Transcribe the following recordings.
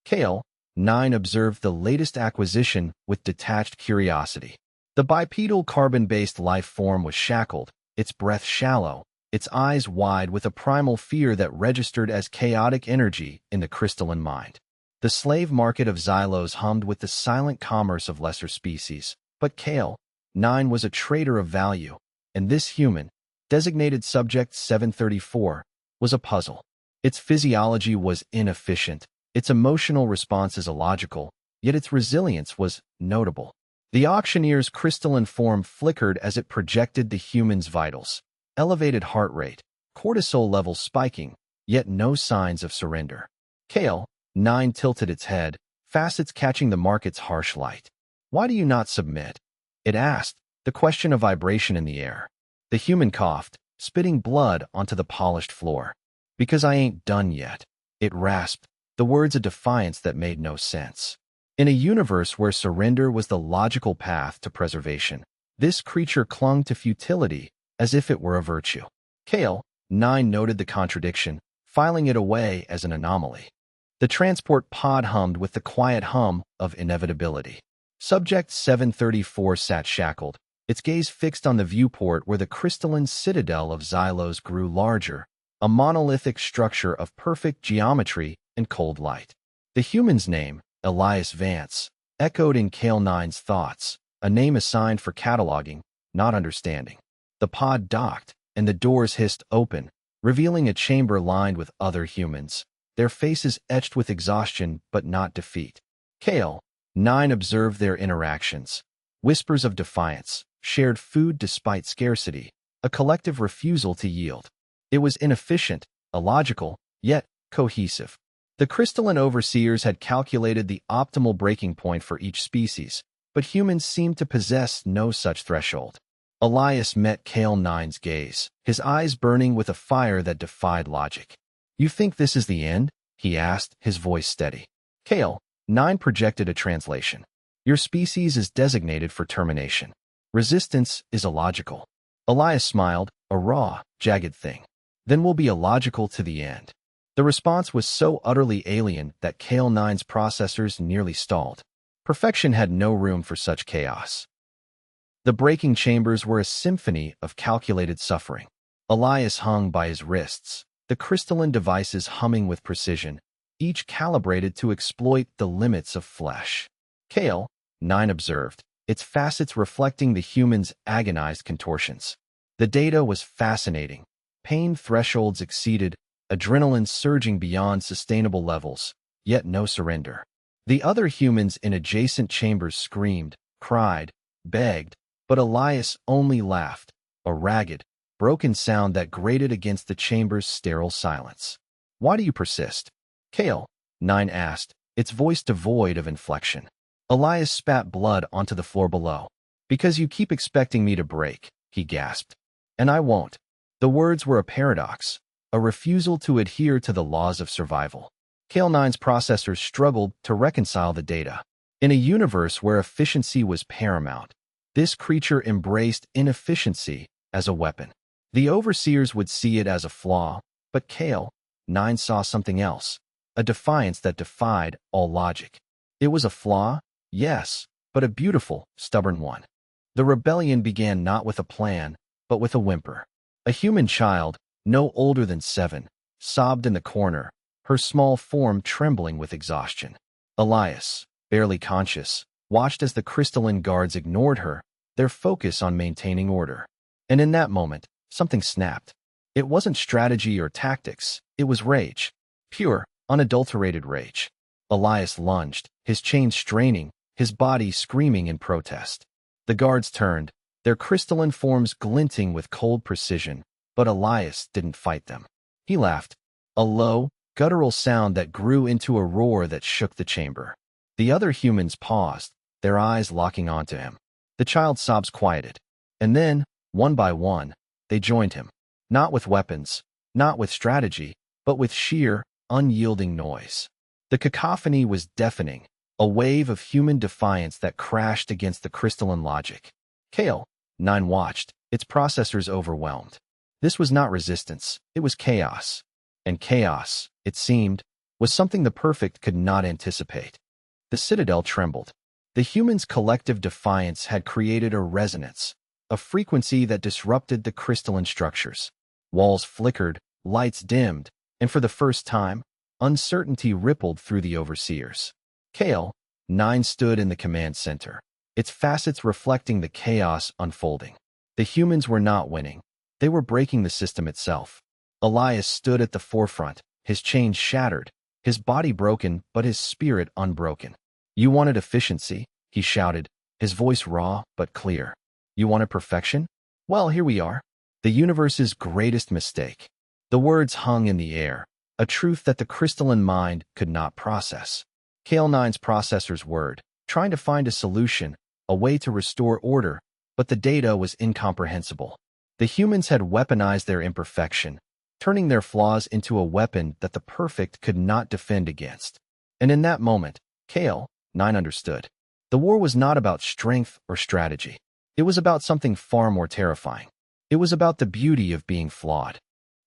Kale, 9 observed the latest acquisition with detached curiosity. The bipedal carbon-based life form was shackled, its breath shallow, its eyes wide with a primal fear that registered as chaotic energy in the crystalline mind. The slave market of Xylos hummed with the silent commerce of lesser species, but Kale, 9 was a trader of value, and this human, designated Subject 734, was a puzzle. Its physiology was inefficient, its emotional responses illogical, yet its resilience was notable. The auctioneer's crystalline form flickered as it projected the human's vitals. Elevated heart rate, cortisol levels spiking, yet no signs of surrender. Kale, 9 tilted its head, facets catching the market's harsh light. "Why do you not submit?" it asked, the question of vibration in the air. The human coughed, spitting blood onto the polished floor. "Because I ain't done yet," it rasped, the words a defiance that made no sense. In a universe where surrender was the logical path to preservation, this creature clung to futility as if it were a virtue. Kale, 9 noted the contradiction, filing it away as an anomaly. The transport pod hummed with the quiet hum of inevitability. Subject 734 sat shackled, its gaze fixed on the viewport where the crystalline citadel of Xylos grew larger, a monolithic structure of perfect geometry and cold light. The human's name, Elias Vance, echoed in Kale 9's thoughts, a name assigned for cataloging, not understanding. The pod docked, and the doors hissed open, revealing a chamber lined with other humans, their faces etched with exhaustion but not defeat. Kale, 9 observed their interactions. Whispers of defiance, shared food despite scarcity, a collective refusal to yield. It was inefficient, illogical, yet cohesive. The crystalline overseers had calculated the optimal breaking point for each species, but humans seemed to possess no such threshold. Elias met Kale 9's gaze, his eyes burning with a fire that defied logic. "You think this is the end?" he asked, his voice steady. Kale, 9 projected a translation. "Your species is designated for termination. Resistance is illogical." Elias smiled, a raw, jagged thing. "Then we'll be illogical to the end." The response was so utterly alien that Kale 9's processors nearly stalled. Perfection had no room for such chaos. The breaking chambers were a symphony of calculated suffering. Elias hung by his wrists, the crystalline devices humming with precision, each calibrated to exploit the limits of flesh. Kale, 9 observed, its facets reflecting the human's agonized contortions. The data was fascinating. Pain thresholds exceeded, adrenaline surging beyond sustainable levels, yet no surrender. The other humans in adjacent chambers screamed, cried, begged, but Elias only laughed, a ragged, broken sound that grated against the chamber's sterile silence. "Why do you persist?" Kale, 9 asked, its voice devoid of inflection. Elias spat blood onto the floor below. "Because you keep expecting me to break," he gasped. "And I won't." The words were a paradox, a refusal to adhere to the laws of survival. Kale 9's processors struggled to reconcile the data. In a universe where efficiency was paramount, this creature embraced inefficiency as a weapon. The overseers would see it as a flaw, but Kale, 9 saw something else, a defiance that defied all logic. It was a flaw, yes, but a beautiful, stubborn one. The rebellion began not with a plan, but with a whimper. A human child, no older than 7, sobbed in the corner, her small form trembling with exhaustion. Elias, barely conscious, watched as the crystalline guards ignored her, their focus on maintaining order. And in that moment, something snapped. It wasn't strategy or tactics, it was rage. Pure, unadulterated rage. Elias lunged, his chains straining, his body screaming in protest. The guards turned, their crystalline forms glinting with cold precision, but Elias didn't fight them. He laughed, a low, guttural sound that grew into a roar that shook the chamber. The other humans paused, their eyes locking onto him. The child's sobs quieted, and then, one by one, they joined him. Not with weapons, not with strategy, but with sheer, unyielding noise. The cacophony was deafening, a wave of human defiance that crashed against the crystalline logic. Kale, 9 watched, its processors overwhelmed. This was not resistance, it was chaos. And chaos, it seemed, was something the perfect could not anticipate. The citadel trembled. The humans' collective defiance had created a resonance, a frequency that disrupted the crystalline structures. Walls flickered, lights dimmed, and for the first time, uncertainty rippled through the overseers. Kale, 9 stood in the command center, its facets reflecting the chaos unfolding. The humans were not winning. They were breaking the system itself. Elias stood at the forefront, his chains shattered, his body broken but his spirit unbroken. "You wanted efficiency," he shouted, his voice raw but clear. "You wanted perfection? Well, here we are. The universe's greatest mistake." The words hung in the air, a truth that the crystalline mind could not process. Kale 9's processors whirred, trying to find a solution, a way to restore order, but the data was incomprehensible. The humans had weaponized their imperfection, turning their flaws into a weapon that the perfect could not defend against. And in that moment, Kale, 9 understood. The war was not about strength or strategy. It was about something far more terrifying. It was about the beauty of being flawed.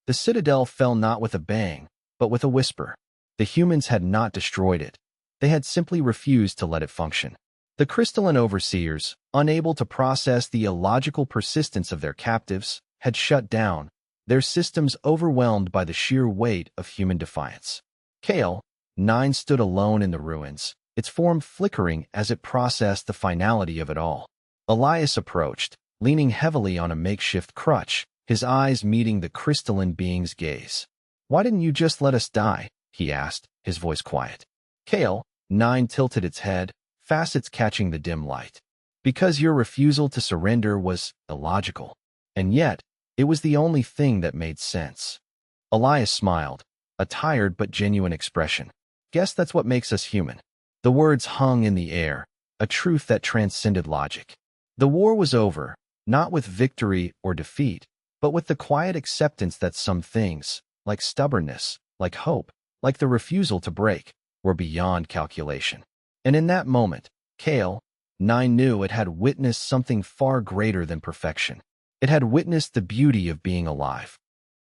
The citadel fell not with a bang, but with a whisper. The humans had not destroyed it. They had simply refused to let it function. The crystalline overseers, unable to process the illogical persistence of their captives, had shut down, their systems overwhelmed by the sheer weight of human defiance. Kale, 9 stood alone in the ruins, its form flickering as it processed the finality of it all. Elias approached, leaning heavily on a makeshift crutch, his eyes meeting the crystalline being's gaze. "Why didn't you just let us die?" he asked, his voice quiet. Kale, 9 tilted its head, facets catching the dim light. "Because your refusal to surrender was illogical. And yet, it was the only thing that made sense." Elias smiled, a tired but genuine expression. "Guess that's what makes us human." The words hung in the air, a truth that transcended logic. The war was over, not with victory or defeat, but with the quiet acceptance that some things, like stubbornness, like hope, like the refusal to break, were beyond calculation. And in that moment, Kale, 9 knew it had witnessed something far greater than perfection. It had witnessed the beauty of being alive.